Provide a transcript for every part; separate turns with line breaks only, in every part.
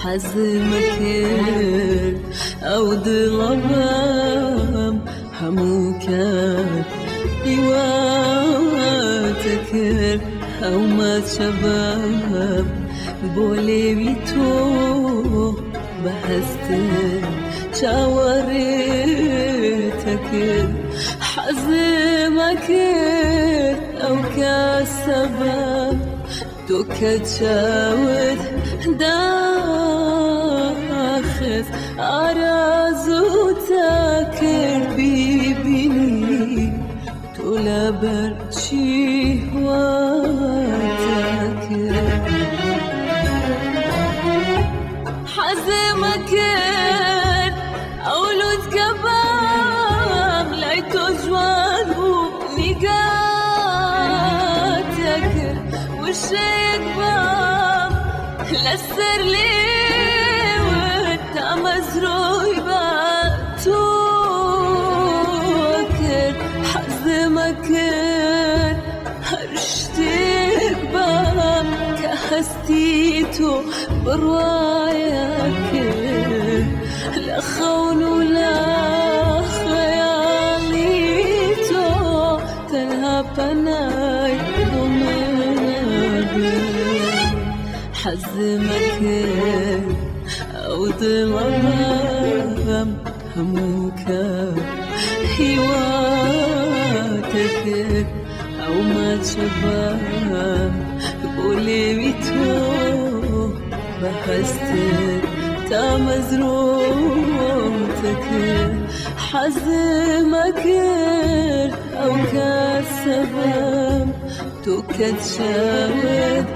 حزمكر أو ظلام هموكر يواتكر أو ما شباب بولي بيتو بحستر شاوريتكر حزمكر أو كسبب دوكت شاود داخز أرازو تاكر بيبيني تولا برشي واتاكر حزمكر أولود كباب لايتو جوانو نيقاتكر وشيك باب لسر لي وانت مزروي باتوكر حزمكر هرشتك باب كهستيتو برواياكر لا خون ولا خياليتو تنهى بناي حزمكر أو ظلام هموكر هيواتكر أو ما شباب بقولي بيتو بحستر تا مزروتكر حزمكر أو كسبب توكت شاود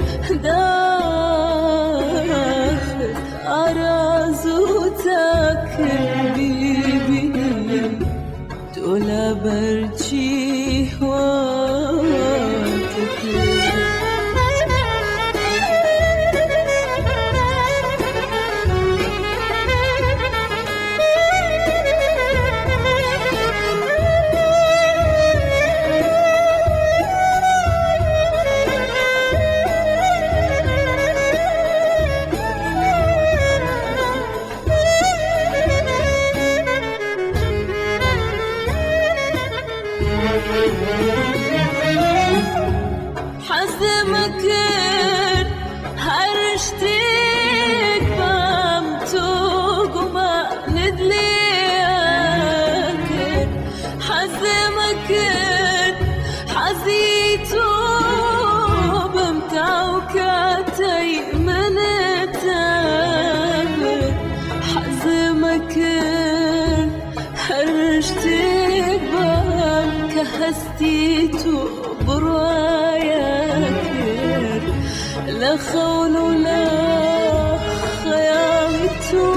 داخل أرازو تاكر بيبيني تولا برجي واتكر حزمكر هرشتك بامتوق وما ندليكر حزمكر حزيتو بمتاوكاتي من التامر حزمكر هرشتك بام كهستيتو برواياكر لا خون ولا خيالتو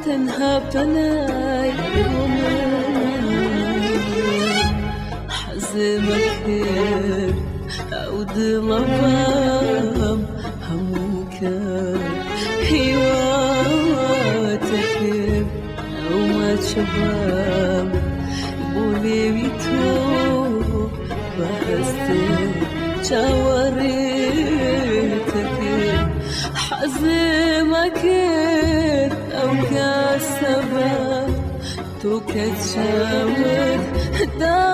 تنهى بناي حزمكر أو ظلام هموكر هيواتكر أو ما شباب بولي بيتو بحستر شاوريتكر حزمكر أو كسبب توكت شاور داخل